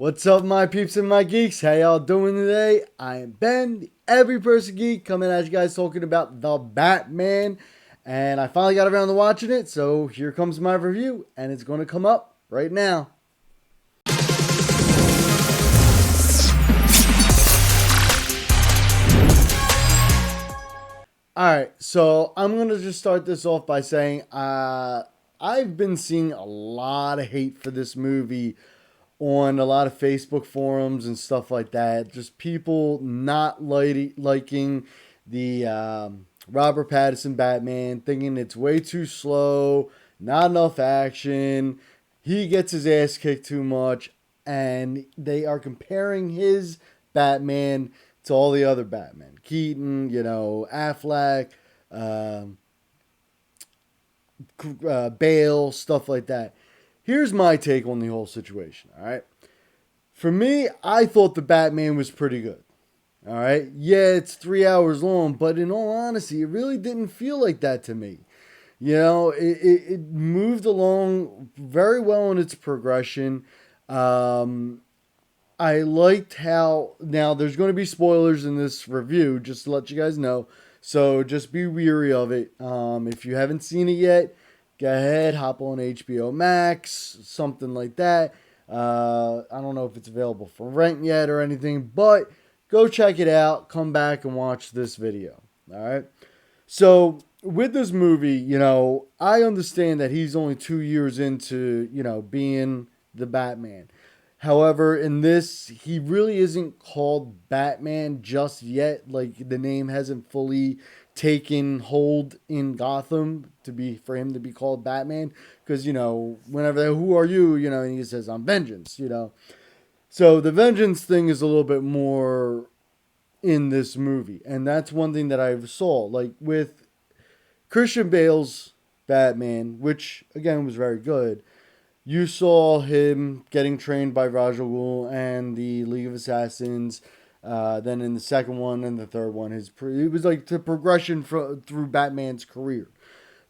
What's up, my peeps and my geeks? How y'all doing today? I am Ben, the Every Person Geek, coming at you guys talking about The Batman. And I finally got around to watching it, so here comes my review, and it's going to come up right now. Alright, so I'm going to just start this off by saying I've been seeing a lot of hate for this movie on a lot of Facebook forums and stuff like that. Just people not liking the Robert Pattinson Batman, thinking it's way too slow, not enough action. He gets his ass kicked too much, and they are comparing his Batman to all the other Batman. Keaton, Affleck, um Bale, stuff like that. Here's my take on the whole situation, all right? For me, I thought the Batman was pretty good. All right. Yeah, it's 3 hours long, but in all honesty, it really didn't feel like that to me. It moved along very well in its progression. Um, I liked how, now there's going to be spoilers in this review, just to let you guys know. So just be weary of it. If you haven't seen it yet, go ahead, hop on HBO Max, something like that. I don't know if it's available for rent yet or anything, but go check it out. Come back and watch this video. All right. So with this movie, I understand that he's only 2 years into, being the Batman. However, in this, he really isn't called Batman just yet. Like, the name hasn't fully taken hold in Gotham for him to be called Batman. Because, whenever who are you, and he says, I'm Vengeance. So the Vengeance thing is a little bit more in this movie. And that's one thing that I saw. Like, with Christian Bale's Batman, which, again, was very good, you saw him getting trained by Ra's al Ghul and the League of Assassins. Then in the second one and the third one, it was like the progression through Batman's career.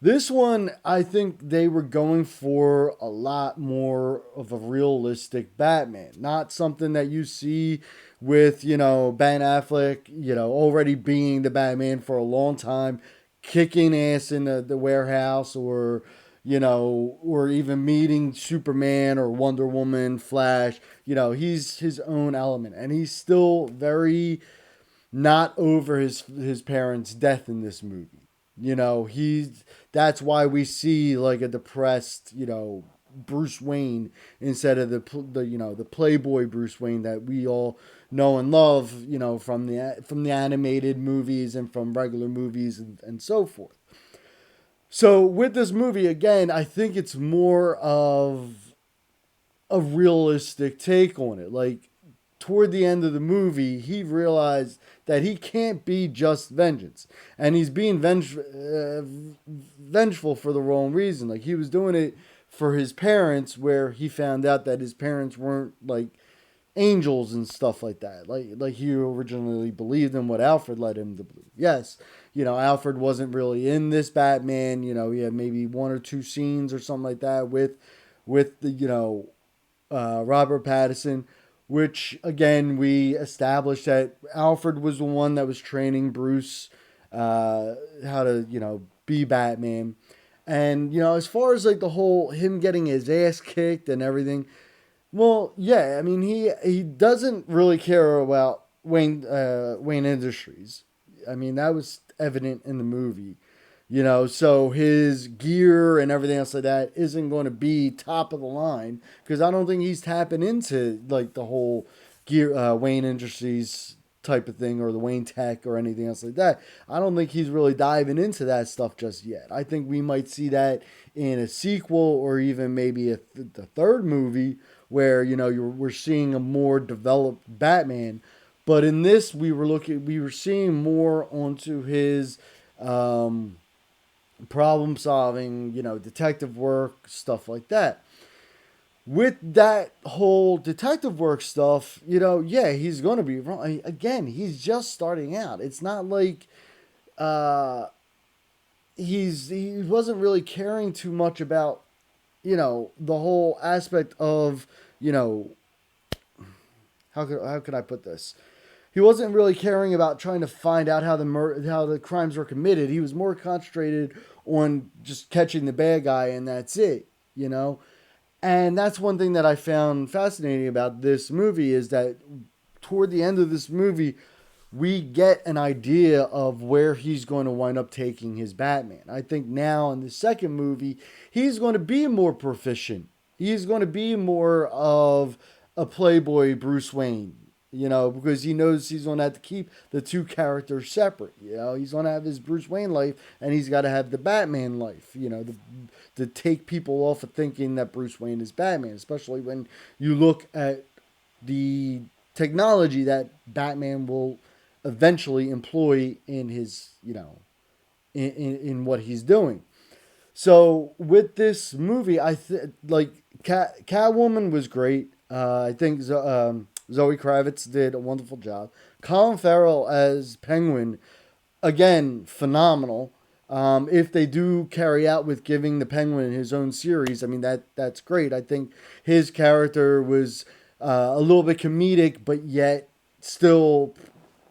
This one, I think they were going for a lot more of a realistic Batman, not something that you see with Ben Affleck, already being the Batman for a long time, kicking ass in the warehouse, or even meeting Superman or Wonder Woman, Flash. He's his own element, and he's still very not over his parents' death in this movie. He's that's why we see like a depressed, Bruce Wayne instead of the Playboy Bruce Wayne that we all know and love, from the animated movies and from regular movies and so forth. So with this movie, again, I think it's more of a realistic take on it. Like, toward the end of the movie, he realized that he can't be just vengeance, and he's being vengeful for the wrong reason. Like, he was doing it for his parents, where he found out that his parents weren't like angels and stuff like that. Like he originally believed in what Alfred led him to believe. Yes, Alfred wasn't really in this Batman. He had maybe one or two scenes or something like that with the Robert Pattinson, which again we established that Alfred was the one that was training Bruce how to be Batman. And as far as like the whole him getting his ass kicked and everything, well, yeah, I mean he doesn't really care about Wayne Industries. I mean that was evident in the movie. So his gear and everything else like that isn't going to be top of the line because I don't think he's tapping into like the whole gear Wayne Industries type of thing or the Wayne Tech or anything else like that. I don't think he's really diving into that stuff just yet. I think we might see that in a sequel or even maybe the third movie where we're seeing a more developed Batman. But in this, we were seeing more onto his problem solving, detective work, stuff like that. With that whole detective work stuff, yeah, he's going to be wrong. Again, he's just starting out. It's not like uh, he wasn't really caring too much about, the whole aspect of, you know, how could I put this? He wasn't really caring about trying to find out how the crimes were committed. He was more concentrated on just catching the bad guy, and that's it. You know, and that's one thing that I found fascinating about this movie is that toward the end of this movie, we get an idea of where he's going to wind up taking his Batman. I think now in the second movie, he's going to be more proficient. He's going to be more of a playboy Bruce Wayne, because he knows he's going to have to keep the two characters separate. He's going to have his Bruce Wayne life and he's got to have the Batman life, to take people off of thinking that Bruce Wayne is Batman, especially when you look at the technology that Batman will eventually employ in his, in what he's doing. So with this movie, like Catwoman was great. I think Zoe Kravitz did a wonderful job. Colin Farrell as Penguin, again, phenomenal. If they do carry out with giving the Penguin his own series, I mean that's great. I think his character was a little bit comedic, but yet still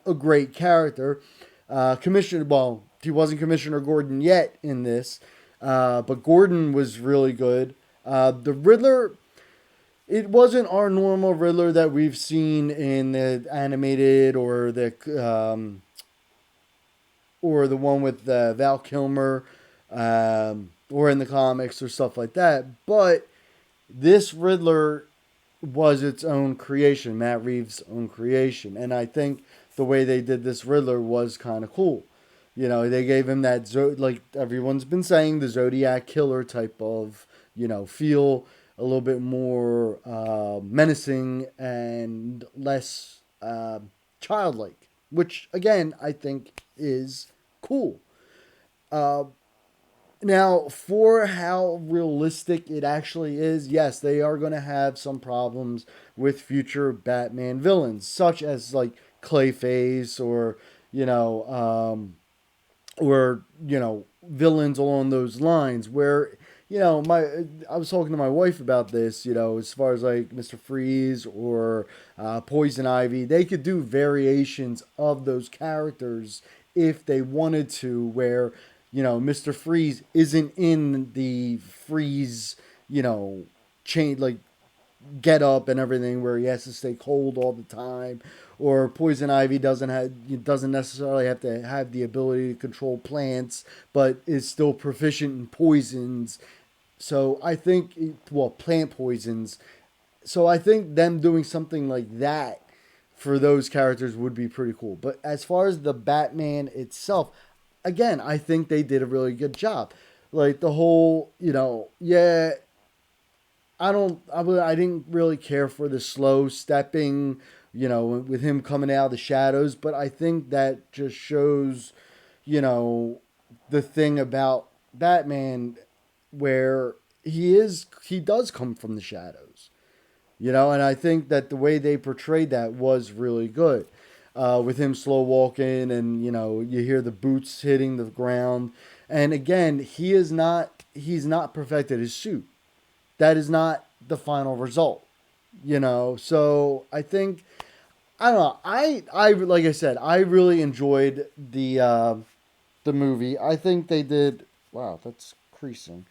a great character. He wasn't Commissioner Gordon yet in this, but Gordon was really good. The Riddler, it wasn't our normal Riddler that we've seen in the animated or the one with Val Kilmer, or in the comics or stuff like that. But this Riddler was its own creation, Matt Reeves' own creation, and I think the way they did this Riddler was kind of cool. They gave him that like everyone's been saying, the Zodiac killer type of feel, a little bit more menacing and less childlike, which again I think is cool. Now, for how realistic it actually is, yes, they are going to have some problems with future Batman villains, such as like Clayface or villains along those lines. Where I was talking to my wife about this. As far as like Mr. Freeze or Poison Ivy, they could do variations of those characters if they wanted to, where Mr. Freeze isn't in the Freeze, chain, like, get up and everything, where he has to stay cold all the time, or Poison Ivy doesn't necessarily have to have the ability to control plants, but is still proficient in poisons. So I think, plant poisons. So I think them doing something like that for those characters would be pretty cool. But as far as the Batman itself, again, I think they did a really good job. Like the whole, I didn't really care for the slow stepping, with him coming out of the shadows, but I think that just shows, the thing about Batman where he does come from the shadows, and I think that the way they portrayed that was really good. With him slow walking and, you hear the boots hitting the ground. And again, he's not perfected his suit. That is not the final result, So I think, I don't know. I like I said, I really enjoyed the movie. I think they did. Wow, that's creasing.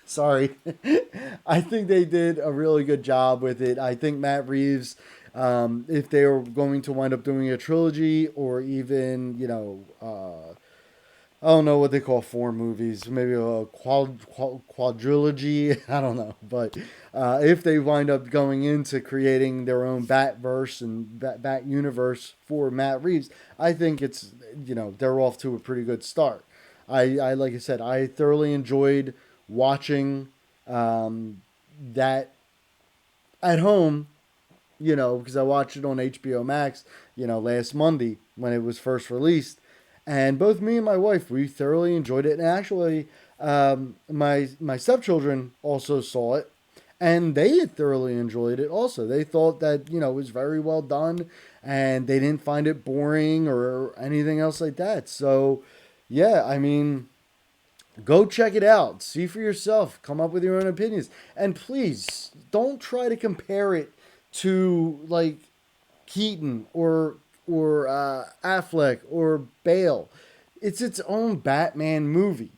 Sorry. I think they did a really good job with it. I think Matt Reeves, if they were going to wind up doing a trilogy or even, I don't know what they call four movies, maybe a quadrilogy, I don't know. But if they wind up going into creating their own Batverse and Bat universe for Matt Reeves, I think it's, they're off to a pretty good start. I like I said, I thoroughly enjoyed watching that at home, because I watched it on HBO Max, last Monday when it was first released. And both me and my wife, we thoroughly enjoyed it. And actually, my stepchildren also saw it, and they thoroughly enjoyed it also. They thought that, it was very well done, and they didn't find it boring or anything else like that. So, yeah, I mean, go check it out. See for yourself. Come up with your own opinions. And please, don't try to compare it to, like, Keaton or Affleck or Bale. It's its own Batman movie.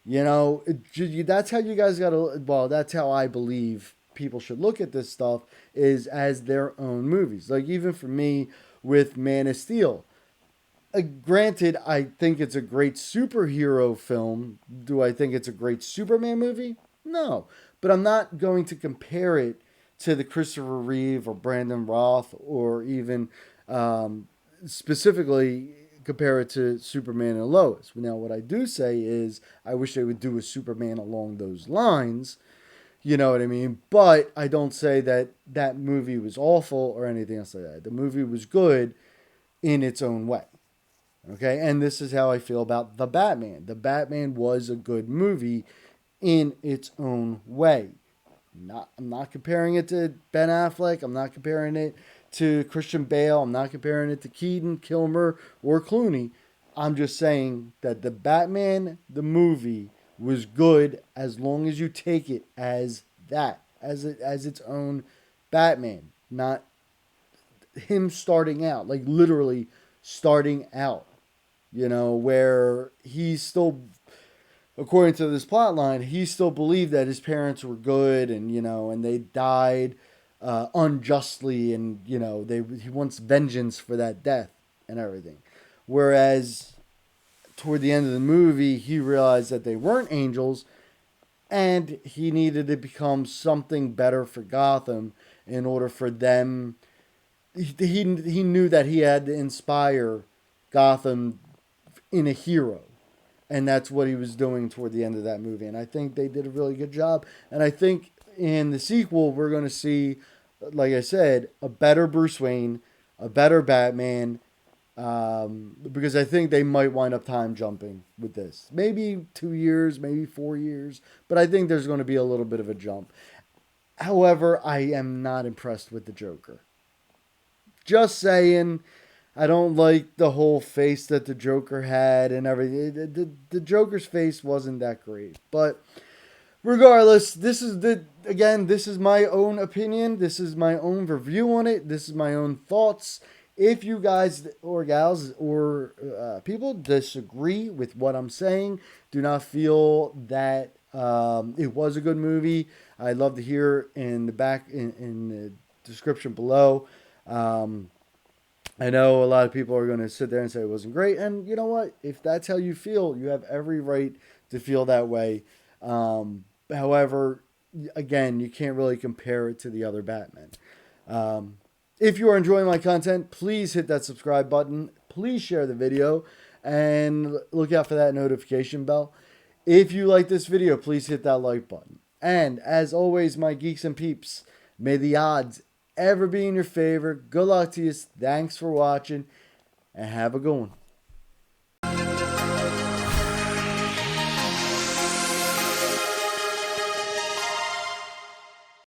You know, that's how you guys got to. Well, that's how I believe people should look at this stuff is as their own movies. Like even for me with Man of Steel. Granted, I think it's a great superhero film. Do I think it's a great Superman movie? No, but I'm not going to compare it to the Christopher Reeve or Brandon Roth or even um, specifically compare it to Superman and Lois. Now, what I do say is I wish they would do a Superman along those lines. You know what I mean? But I don't say that that movie was awful or anything else like that. The movie was good in its own way. Okay, and this is how I feel about The Batman. The Batman was a good movie in its own way. I'm not comparing it to Ben Affleck. I'm not comparing it to Christian Bale. I'm not comparing it to Keaton, Kilmer, or Clooney. I'm just saying that the Batman, the movie, was good as long as you take it as that, as its own Batman, not him starting out, like literally starting out. You know, where he's still, according to this plot line, he still believed that his parents were good and, you know, and they died unjustly and, you know, he wants vengeance for that death and everything. Whereas toward the end of the movie, he realized that they weren't angels and he needed to become something better for Gotham in order for them. He knew that he had to inspire Gotham in a hero. And that's what he was doing toward the end of that movie. And I think they did a really good job. And I think in the sequel, we're going to see, like I said, a better Bruce Wayne, a better Batman, because I think they might wind up time jumping with this. Maybe 2 years, maybe 4 years, but I think there's going to be a little bit of a jump. However, I am not impressed with the Joker. Just saying, I don't like the whole face that the Joker had and everything. The Joker's face wasn't that great. But regardless, this is my own opinion. This is my own review on it. This is my own thoughts. If you guys or gals or people disagree with what I'm saying, do not feel that it was a good movie. I'd love to hear in the description below. I know a lot of people are going to sit there and say it wasn't great. And you know what? If that's how you feel, you have every right to feel that way. However, again, you can't really compare it to the other Batman. If you are enjoying my content, please hit that subscribe button. Please share the video and look out for that notification bell. If you like this video, please hit that like button. And as always, my geeks and peeps, may the odds ever be in your favor. Good luck to you. Thanks for watching and have a good one.